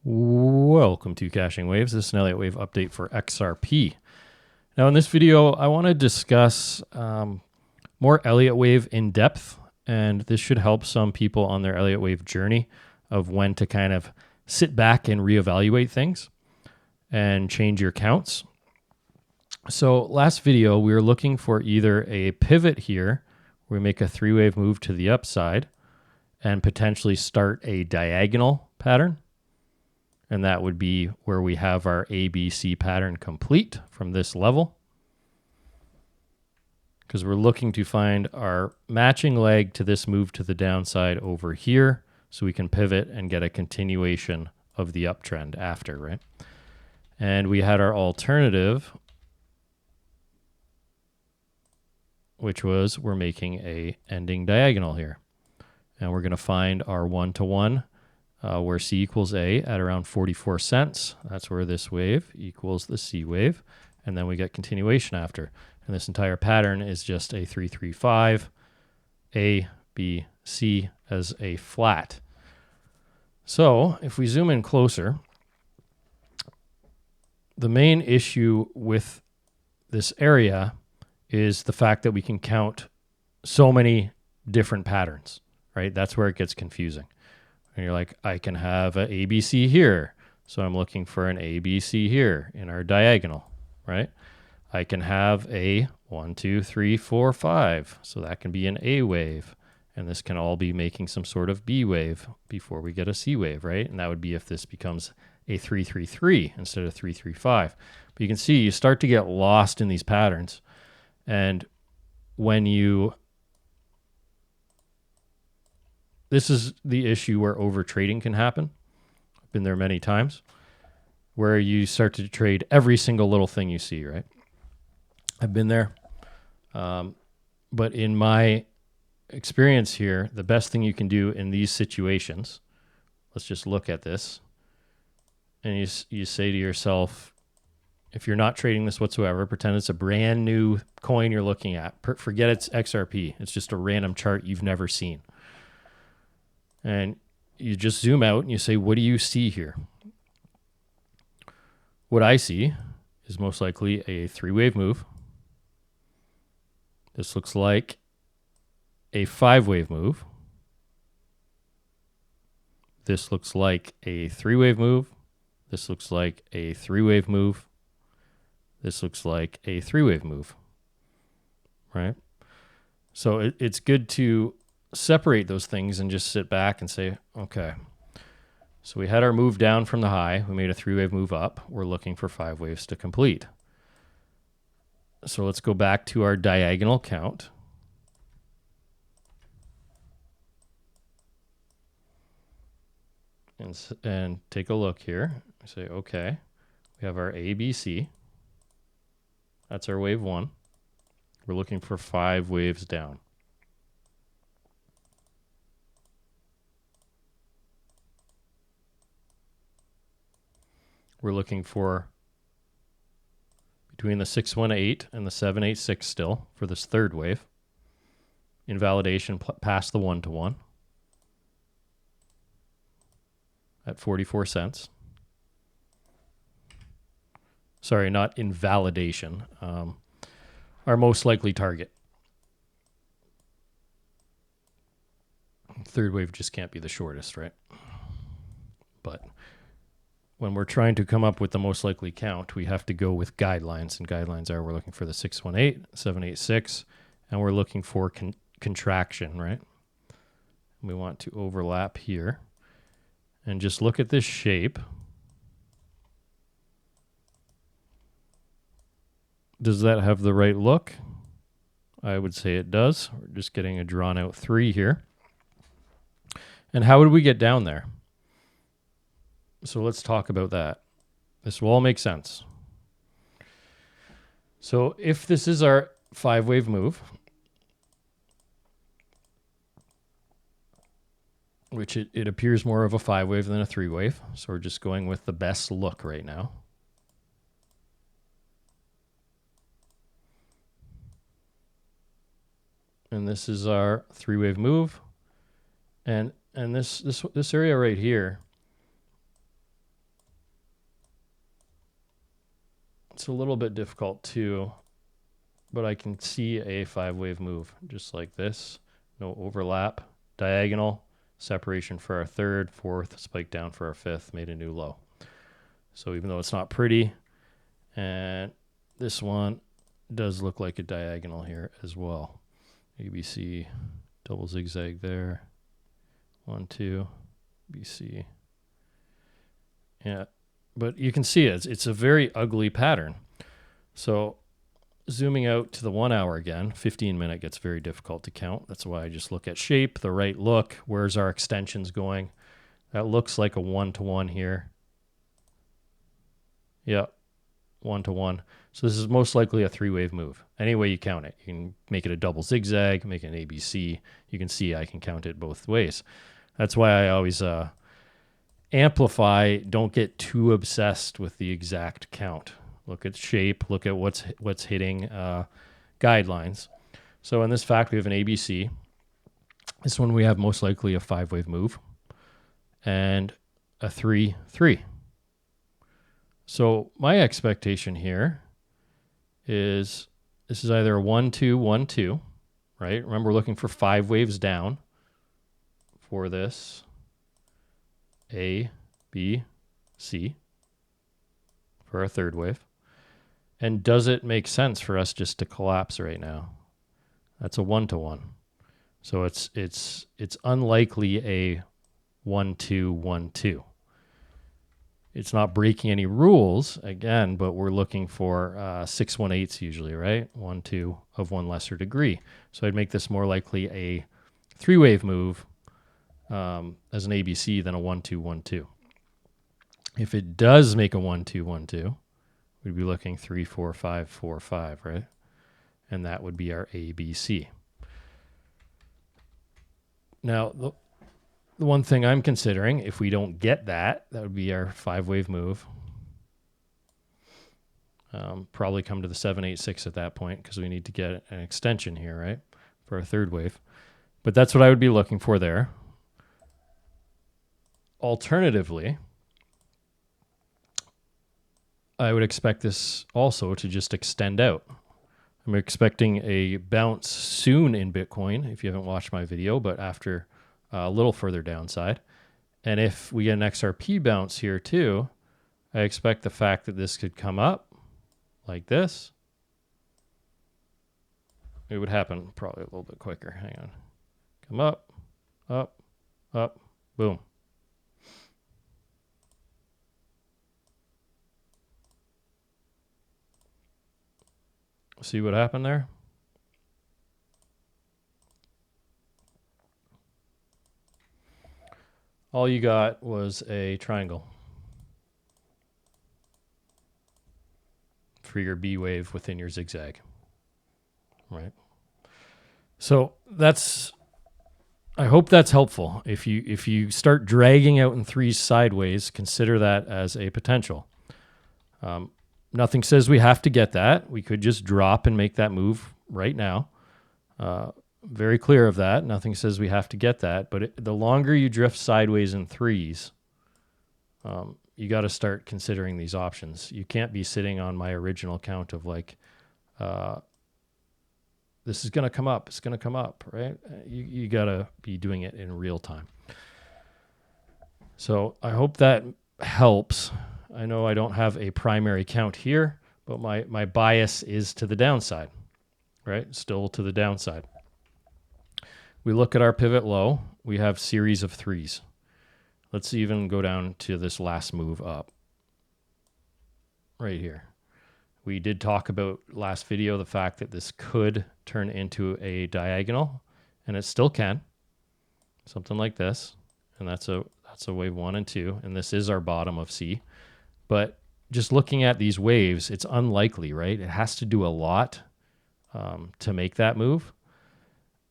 Welcome to Caching Waves. This is an Elliott Wave update for XRP. Now in this video, I want to discuss more Elliott Wave in depth, and this should help some people on their Elliott Wave journey of when to kind of sit back and reevaluate things and change your counts. So last video, we were looking for either a pivot here, where we make a three-wave move to the upside and potentially start a diagonal pattern. And that would be where we have our ABC pattern complete from this level. Because we're looking to find our matching leg to this move to the downside over here so we can pivot and get a continuation of the uptrend after, right? And we had our alternative, which was we're making a ending diagonal here. And we're going to find our one-to-one where C equals A at around 44 cents. That's where this wave equals the C wave. And then we get continuation after. And this entire pattern is just a 335, A, B, C as a flat. So if we zoom in closer, the main issue with this area is the fact that we can count so many different patterns, right? That's where it gets confusing. And you're like, I can have an ABC here. So I'm looking for an ABC here in our diagonal, right? I can have a 1, 2, 3, 4, 5. So that can be an A wave. And this can all be making some sort of B wave before we get a C wave, right? And that would be if this becomes a 333 instead of 335. But you can see you start to get lost in these patterns. And when you... This is the issue where overtrading can happen. I've been there many times, where you start to trade every single little thing you see, right? I've been there. But in my experience here, the best thing you can do in these situations, let's just look at this, and you say to yourself, if you're not trading this whatsoever, pretend it's a brand new coin you're looking at. Forget it's XRP. It's just a random chart you've never seen. And you just zoom out and you say, what do you see here? What I see is most likely a three-wave move. This looks like a five-wave move. This looks like a three-wave move. This looks like a three-wave move. This looks like a three-wave move, right? So it's good to separate those things and just sit back and say, okay, so we had our move down from the high. We made a three-wave move up. We're looking for five waves to complete. So let's go back to our diagonal count. And take a look here. Say, okay, we have our ABC. That's our wave one. We're looking for five waves down. We're looking for between the 618 and the 786 still for this third wave. Invalidation past the one-to-one at 44 cents. Sorry, not invalidation. Our most likely target. Third wave just can't be the shortest, right? But when we're trying to come up with the most likely count, we have to go with guidelines. And guidelines are we're looking for the 618, 786, and we're looking for contraction, right? We want to overlap here. And just look at this shape. Does that have the right look? I would say it does. We're just getting a drawn out 3 here. And how would we get down there? So let's talk about that. This will all make sense. So if this is our five-wave move, which it appears more of a five-wave than a three-wave, so we're just going with the best look right now. And this is our three-wave move. And this area right here It's a little bit difficult too, but I can see a 5-wave move just like this. No overlap, diagonal, separation for our third, fourth, spike down for our fifth, made a new low. So even though it's not pretty, and this one does look like a diagonal here as well. ABC, double zigzag there. 1, 2, BC. Yeah, but you can see it's a very ugly pattern. So zooming out to the 1 hour again, 15-minute gets very difficult to count. That's why I just look at shape, the right look. Where's our extensions going? That looks like a 1-to-1 here. Yeah, 1-to-1. So this is most likely a 3-wave move. Any way you count it. You can make it a double zigzag, make it an ABC. You can see I can count it both ways. That's why I always amplify. Don't get too obsessed with the exact count. Look at shape. Look at what's hitting guidelines. So in this fact, we have an ABC. This one we have most likely a 5-wave move and a 3-3. So my expectation here is this is either a 1-2, 1-2, right? Remember, we're looking for 5 waves down for this A, B, C for our third wave. And does it make sense for us just to collapse right now? That's a 1-to-1. So it's unlikely a 1-2, 1-2. It's not breaking any rules, again, but we're looking for 6-1-8s usually, right? 1-2 of one lesser degree. So I'd make this more likely a 3-wave move as an ABC than a 1-2, 1-2. If it does make a 1-2, 1-2, we'd be looking 3, 4, 5, 4, 5, right? And that would be our ABC. Now, the one thing I'm considering, if we don't get that, that would be our 5-wave move. Probably come to the 7-8-6 at that point because we need to get an extension here, right, for our third wave. But that's what I would be looking for there. Alternatively, I would expect this also to just extend out. I'm expecting a bounce soon in Bitcoin, if you haven't watched my video, but after a little further downside. And if we get an XRP bounce here too, I expect the fact that this could come up like this. It would happen probably a little bit quicker. Hang on. Come up, up, up, boom. See what happened there? All you got was a triangle for your B wave within your zigzag, right? So I hope that's helpful. If you start dragging out in 3s sideways, consider that as a potential. Nothing says we have to get that. We could just drop and make that move right now. Very clear of that. Nothing says we have to get that. But the longer you drift sideways in 3s, you got to start considering these options. You can't be sitting on my original count of like, this is going to come up. It's going to come up, right? You got to be doing it in real time. So I hope that helps. I know I don't have a primary count here, but my bias is to the downside, right? Still to the downside. We look at our pivot low. We have series of 3s. Let's even go down to this last move up right here. We did talk about last video the fact that this could turn into a diagonal, and it still can. Something like this, and that's a wave 1 and 2, and this is our bottom of C. But just looking at these waves, it's unlikely, right? It has to do a lot to make that move,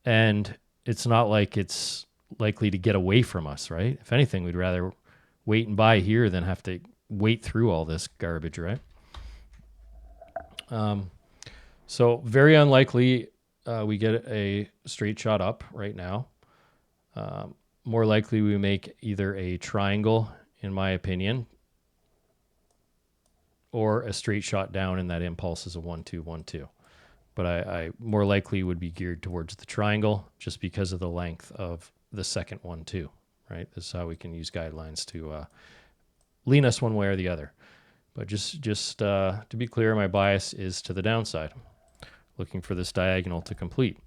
and it's not like it's likely to get away from us, right? If anything, we'd rather wait and buy here than have to wait through all this garbage, right? So very unlikely we get a straight shot up right now. More likely we make either a triangle, in my opinion, or a straight shot down, and that impulse is a 1-2, 1-2. But I more likely would be geared towards the triangle just because of the length of the second 1-2, right? This is how we can use guidelines to lean us one way or the other. But just to be clear, my bias is to the downside, looking for this diagonal to complete.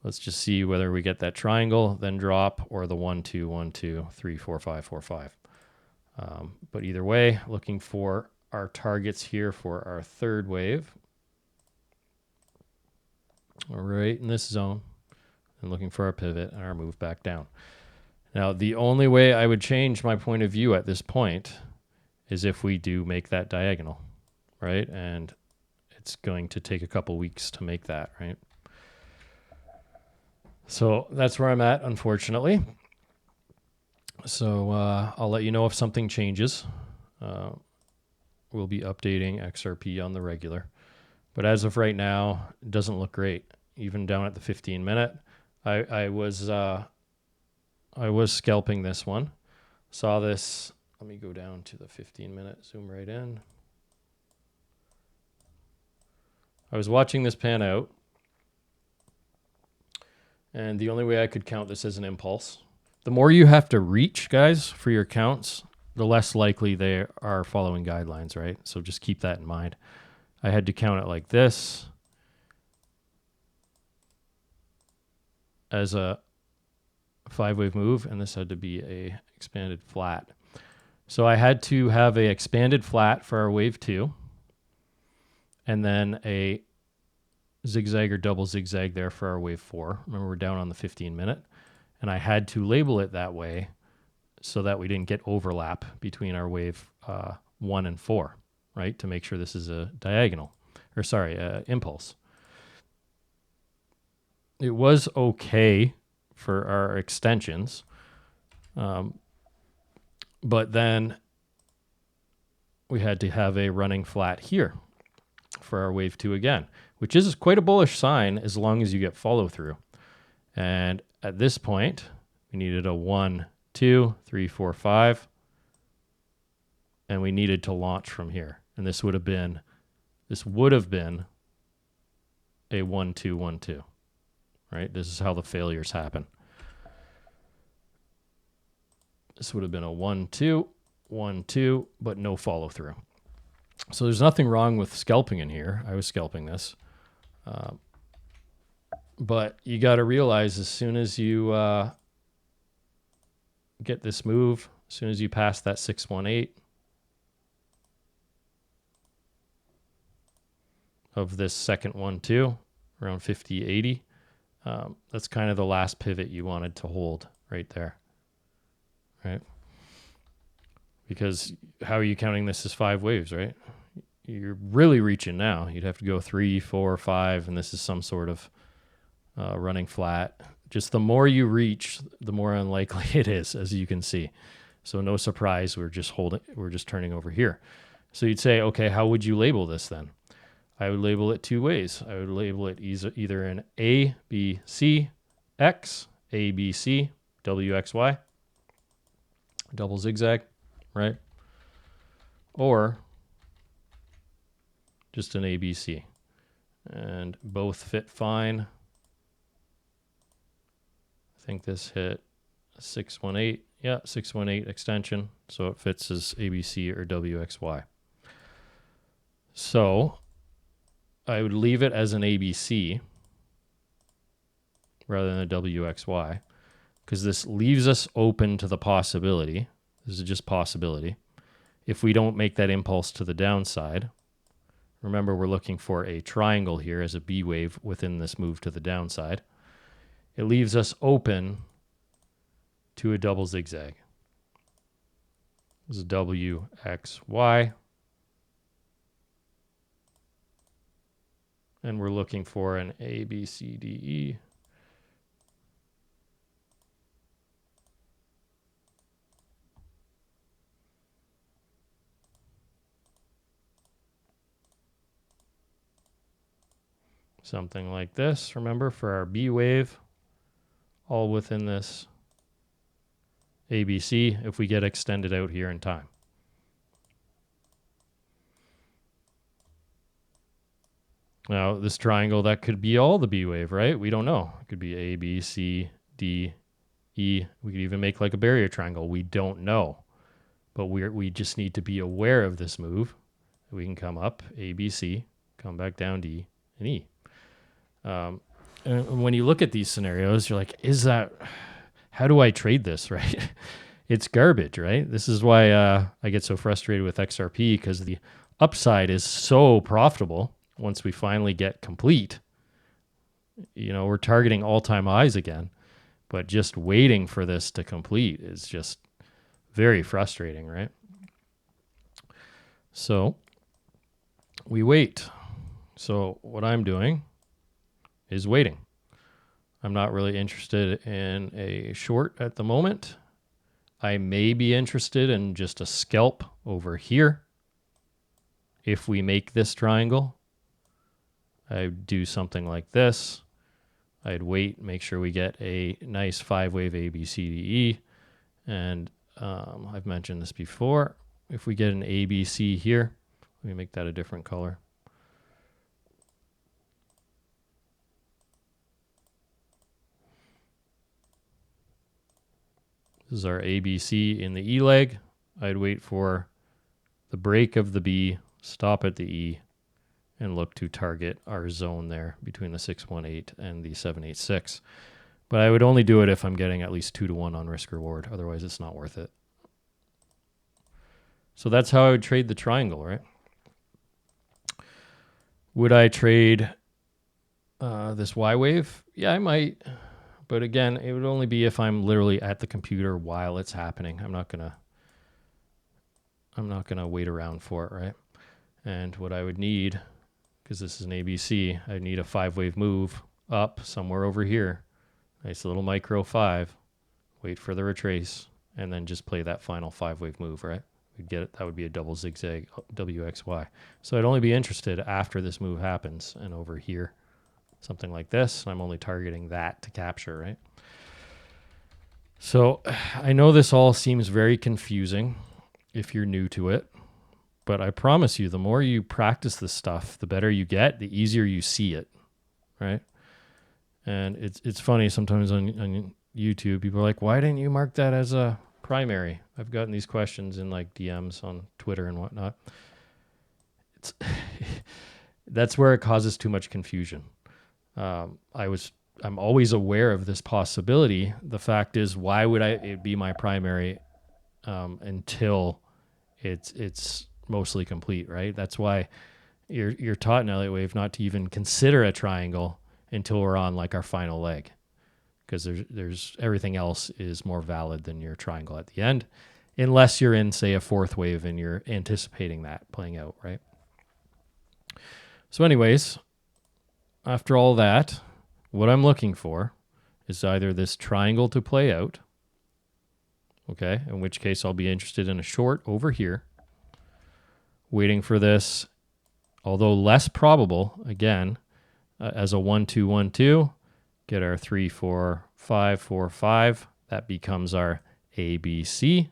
Let's just see whether we get that triangle, then drop, or the 1-2, 1-2, 3, 4, 5, 4, 5. But either way, looking for our targets here for our third wave. Right in this zone, and looking for our pivot and our move back down. Now, the only way I would change my point of view at this point is if we do make that diagonal, right? And it's going to take a couple weeks to make that, right? So that's where I'm at, unfortunately. So I'll let you know if something changes. We'll be updating XRP on the regular. But as of right now, it doesn't look great. Even down at the 15-minute, I was scalping this one. Saw this. Let me go down to the 15-minute, zoom right in. I was watching this pan out, and the only way I could count this as an impulse. The more you have to reach, guys, for your counts, the less likely they are following guidelines, right? So just keep that in mind. I had to count it like this as a 5-wave move, and this had to be a expanded flat. So I had to have a expanded flat for our wave 2, and then a zigzag or double zigzag there for our wave 4. Remember, we're down on the 15-minute, and I had to label it that way so that we didn't get overlap between our wave 1 and 4, right? To make sure this is a diagonal, or sorry, impulse. It was okay for our extensions, but then we had to have a running flat here for our wave 2 again, which is quite a bullish sign as long as you get follow through. And at this point, we needed a 1, 2, 3, 4, 5, and we needed to launch from here. And this would have been a 1, 2, 1, 2, right? This is how the failures happen. This would have been a 1, 2, 1, 2, but no follow through. So there's nothing wrong with scalping in here. I was scalping this. But you got to realize as soon as you get this move, as soon as you pass that 618 of this second 1-2, around 50, 80, that's kind of the last pivot you wanted to hold right there, right? Because how are you counting this as 5 waves, right? You're really reaching now. You'd have to go 3, 4, 5, and this is some sort of running flat. Just the more you reach, the more unlikely it is, as you can see. So no surprise, we're just turning over here. So you'd say, okay, how would you label this then? I would label it 2 ways. I would label it either an A, B, C, X, A, B, C, W, X, Y, double zigzag, right? Or just an A, B, C. And both fit fine. I think this hit 618. Yeah, 618 extension. So it fits as ABC or WXY. So I would leave it as an ABC rather than a WXY because this leaves us open to the possibility. This is just possibility. If we don't make that impulse to the downside, remember we're looking for a triangle here as a B wave within this move to the downside. It leaves us open to a double zigzag. This is WXY. And we're looking for an A, B, C, D, E. Something like this, remember, for our B wave, all within this ABC if we get extended out here in time. Now, this triangle, that could be all the B wave, right? We don't know. It could be A, B, C, D, E. We could even make like a barrier triangle. We don't know. But we just need to be aware of this move. We can come up A, B, C, come back down D and E. And when you look at these scenarios, you're like, how do I trade this, right? It's garbage, right? This is why I get so frustrated with XRP, because the upside is so profitable once we finally get complete. You know, we're targeting all-time highs again, but just waiting for this to complete is just very frustrating, right? So we wait. So what I'm doing is waiting. I'm not really interested in a short at the moment. I may be interested in just a scalp over here. If we make this triangle, I'd do something like this. I'd wait, make sure we get a nice 5-wave A, B, C, D, E. And I've mentioned this before. If we get an A, B, C here, let me make that a different color. This is our ABC in the E leg. I'd wait for the break of the B, stop at the E, and look to target our zone there between the 618 and the 786. But I would only do it if I'm getting at least 2-to-1 on risk reward. Otherwise, it's not worth it. So that's how I would trade the triangle, right? Would I trade this Y wave? Yeah, I might. But again, it would only be if I'm literally at the computer while it's happening. I'm not gonna wait around for it, right? And what I would need, because this is an ABC, I need a 5-wave move up somewhere over here. Nice little micro 5. Wait for the retrace, and then just play that final 5-wave move, right? We'd get it. That would be a double zigzag WXY. So I'd only be interested after this move happens and over here. Something like this, and I'm only targeting that to capture, right? So I know this all seems very confusing if you're new to it, but I promise you, the more you practice this stuff, the better you get, the easier you see it, right? And it's funny sometimes on YouTube, people are like, why didn't you mark that as a primary? I've gotten these questions in like DMs on Twitter and whatnot. That's where it causes too much confusion. I'm always aware of this possibility. The fact is, why would it be my primary until it's mostly complete, right? That's why you're taught in Elliott Wave not to even consider a triangle until we're on like our final leg, because there's everything else is more valid than your triangle at the end, unless you're in, say, a 4th wave and you're anticipating that playing out, right? So anyways, after all that, what I'm looking for is either this triangle to play out, okay, in which case I'll be interested in a short over here, waiting for this, although less probable, again, as a 1-2-1-2, get our 3-4-5-4-5. That becomes our ABC.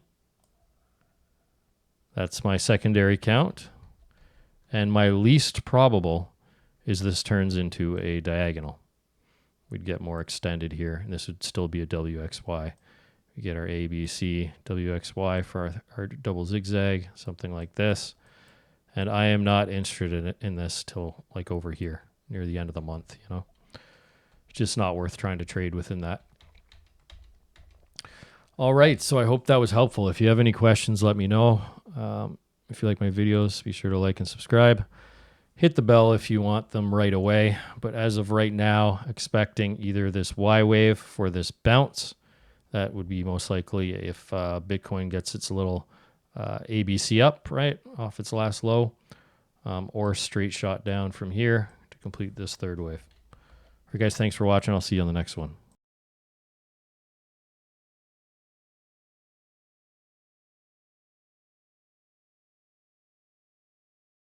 That's my secondary count. And my least probable is this turns into a diagonal. We'd get more extended here, and this would still be a WXY. We get our ABC, WXY for our double zigzag, something like this. And I am not interested in this till like over here, near the end of the month, you know. It's just not worth trying to trade within that. All right, so I hope that was helpful. If you have any questions, let me know. If you like my videos, be sure to like and subscribe. Hit the bell if you want them right away. But as of right now, expecting either this Y wave for this bounce. That would be most likely if Bitcoin gets its little ABC up, right, off its last low, or straight shot down from here to complete this 3rd wave. All right, guys, thanks for watching. I'll see you on the next one.